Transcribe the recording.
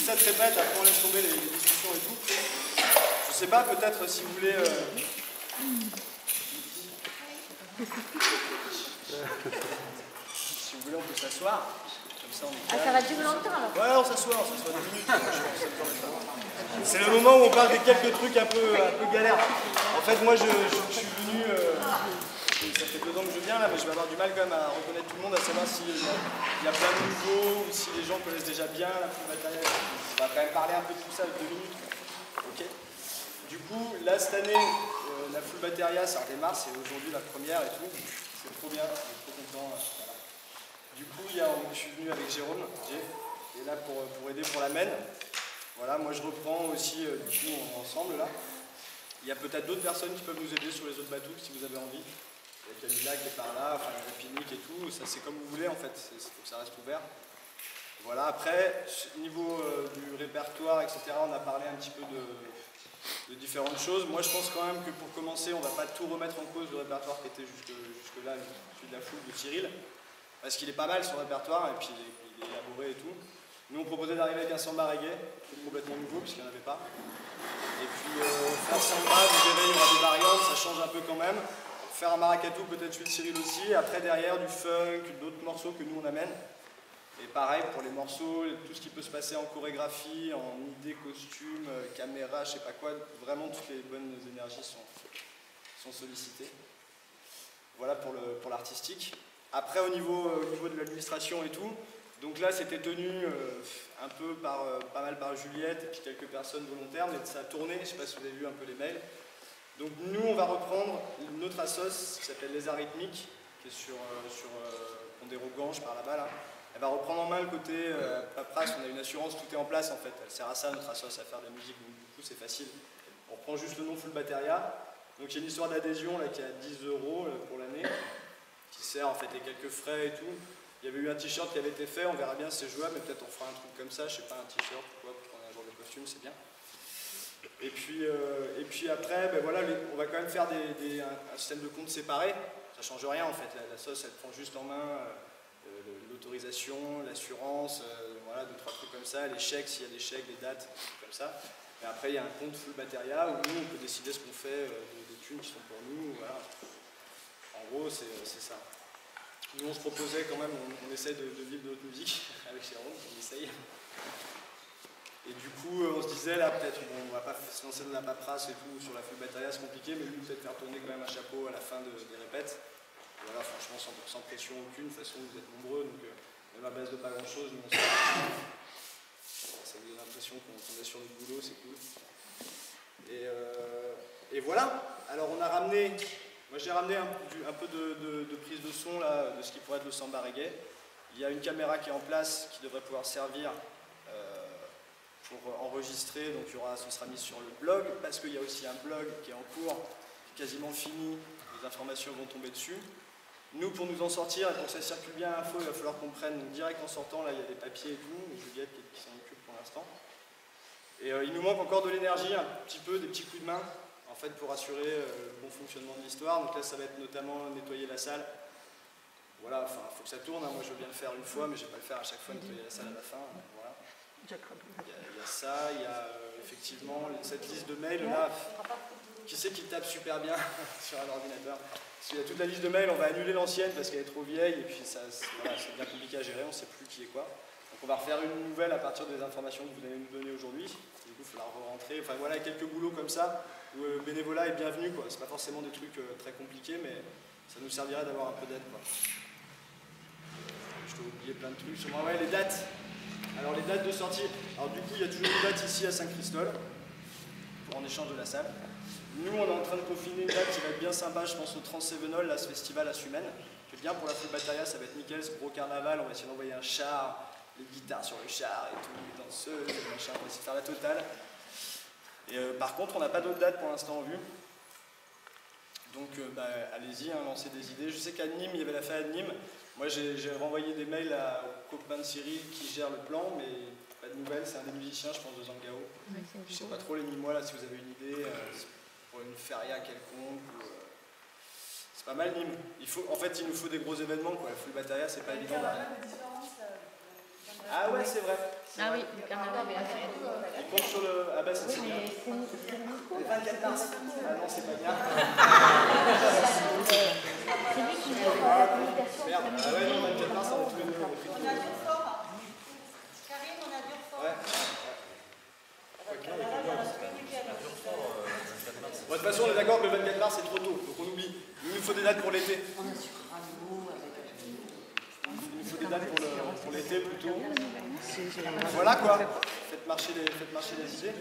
7 répètes, après on laisse tomber les discussions et tout. Je sais pas, peut-être si vous voulez... Si vous voulez, on peut s'asseoir. Comme ça, on est ça va durer longtemps alors? Ouais, on s'assoit 2 minutes. C'est le moment où on parle des quelques trucs un peu galères. En fait, moi, je suis venu... ça fait 2 ans que je viens là, mais je vais avoir du mal quand même à reconnaître tout le monde, à savoir s'il y a plein de nouveaux ou si les gens connaissent déjà bien la full matériel. On va quand même parler un peu de tout ça 2 minutes. Ok. Du coup, là cette année, la full Batteria ça redémarre, c'est aujourd'hui la première et tout. C'est trop bien, je suis trop content. Voilà. Du coup, je suis venu avec Jérôme, qui est là pour aider pour la MEN. Voilà, moi je reprends aussi du coup ensemble là. Il y a peut-être d'autres personnes qui peuvent nous aider sur les autres bateaux si vous avez envie. Il y a Camilla qui est par là, enfin la Pinique et tout, ça c'est comme vous voulez en fait, il faut que ça reste ouvert. Voilà, après, niveau du répertoire, etc., on a parlé un petit peu de différentes choses. Moi je pense quand même que pour commencer, on ne va pas tout remettre en cause le répertoire qui était jusque-là, celui de la foule de Cyril, parce qu'il est pas mal son répertoire, et puis il est élaboré et tout. Nous on proposait d'arriver avec un samba reggae, complètement nouveau, puisqu'il n'y en avait pas. Et puis faire samba, vous verrez, il y aura des variantes, ça change un peu quand même. Faire un maracatu, peut-être celui de Cyril aussi. Après, derrière, du funk, d'autres morceaux que nous on amène. Et pareil pour les morceaux, tout ce qui peut se passer en chorégraphie, en idées, costumes, caméra, je sais pas quoi. Vraiment, toutes les bonnes énergies sont sollicitées. Voilà pour l'artistique. Après, au niveau de l'administration et tout, donc là, c'était tenu un peu pas mal par Juliette et puis quelques personnes volontaires, mais ça a tourné, je ne sais pas si vous avez vu un peu les mails. Donc nous, on va reprendre notre assos qui s'appelle Les Arrhythmiques, qui est sur Pont-des-Roganges par là-bas. Là. Elle va reprendre en main le côté paperasse, on a une assurance, tout est en place en fait. Elle sert à ça, notre assos, à faire de la musique, donc du coup c'est facile. On reprend juste le nom Full Batteria. Donc il y a une histoire d'adhésion là qui est à 10 € pour l'année, qui sert en fait les quelques frais et tout. Il y avait eu un t-shirt qui avait été fait, on verra bien si c'est jouable, mais peut-être on fera un truc comme ça, je sais pas, un t-shirt ou quoi, pour qu'on ait un genre de costume, c'est bien. Et puis après, ben voilà, on va quand même faire un système de compte séparé. Ça ne change rien en fait. La sauce, elle prend juste en main l'autorisation, l'assurance, voilà, 2-3 trucs comme ça, les chèques, s'il y a des chèques, des dates, comme ça. Et après, il y a un compte full Batteria où nous, on peut décider ce qu'on fait, des thunes qui sont pour nous. Voilà. En gros, c'est ça. Nous, on se proposait quand même, on essaie de vivre de notre musique avec Jérôme, on essaye. Et du coup, on se disait là, peut-être, bon, on va pas se lancer dans la paperasse et tout, sur la full Batteria, c'est compliqué, mais lui, peut-être faire tourner quand même un chapeau à la fin des répètes. Et voilà, franchement, sans pression aucune, de toute façon, vous êtes nombreux, donc même à base de pas grand-chose, nous, ça vous donne l'impression qu'on est sur notre boulot, c'est cool. Et voilà, alors on a ramené, moi j'ai ramené un peu de prise de son, là, de ce qui pourrait être le samba reggae. Il y a une caméra qui est en place, qui devrait pouvoir servir pour enregistrer, donc ce sera mis sur le blog, parce qu'il y a aussi un blog qui est en cours, qui est quasiment fini, les informations vont tomber dessus. Nous, pour nous en sortir, et pour que ça circule bien l'info, il va falloir qu'on prenne direct en sortant, là il y a des papiers et tout, et Juliette qui s'en occupe pour l'instant. Et il nous manque encore de l'énergie, un petit peu, des petits coups de main, en fait, pour assurer le bon fonctionnement de l'histoire. Donc là, ça va être notamment nettoyer la salle. Voilà, enfin, il faut que ça tourne, hein. Moi je veux bien le faire une fois, mais je ne vais pas le faire à chaque fois, nettoyer la salle à la fin. Voilà. Il y a ça, il y a effectivement cette liste de mails là. Qui c'est qui tape super bien sur un ordinateur? S'il y a toute la liste de mails, on va annuler l'ancienne parce qu'elle est trop vieille et puis voilà, c'est bien compliqué à gérer, on ne sait plus qui est quoi. Donc on va refaire une nouvelle à partir des informations que vous allez nous donner aujourd'hui. Du coup, il faudra re-rentrer. Enfin voilà, quelques boulots comme ça où le bénévolat est bienvenu, quoi. C'est pas forcément des trucs très compliqués, mais ça nous servirait d'avoir un peu d'aide, quoi. Je t'ai oublié plein de trucs. Ouais, les dates. Alors les dates de sortie. Alors du coup, il y a toujours une date ici à Saint-Christol en échange de la salle. Nous, on est en train de peaufiner une date qui va être bien sympa, je pense au Transsévenol, là, ce festival à Sumène. C'est bien pour la full Batteria, ça va être nickel, ce gros carnaval, on va essayer d'envoyer un char, les guitares sur le char et tout, les danseuses, les machins, on va essayer de faire la totale. Et par contre, on n'a pas d'autres dates pour l'instant en vue. Donc allez-y, hein, lancez des idées. Je sais qu'à Nîmes, il y avait la fête à Nîmes. Moi, j'ai renvoyé des mails au copain de Cyril qui gère le plan, mais pas de nouvelles, c'est un des musiciens, je pense, de Zangao. Je ne sais pas trop les Nîmois, là, si vous avez une idée. Pour une feria quelconque. C'est pas mal Nîmes. En fait, il nous faut des gros événements, quoi. La full Batteria, c'est pas évident. Ah ouais, c'est vrai. Ah oui, le carnaval. Il compte sur le... Ah bah c'est bien. Le 24 mars. Ah non, c'est pas bien. C'est lui qui fait la communication. Merde. Ah ouais, non, 24 mars, on est tous les deux. On a Durfort. Karim, on a Durfort. Ouais. Bon, de toute façon, on est d'accord que le 24 mars, c'est trop tôt, donc on oublie. Il nous faut des dates pour l'été. Il nous faut des dates pour l'été plutôt. Voilà quoi. Faites marcher les idées.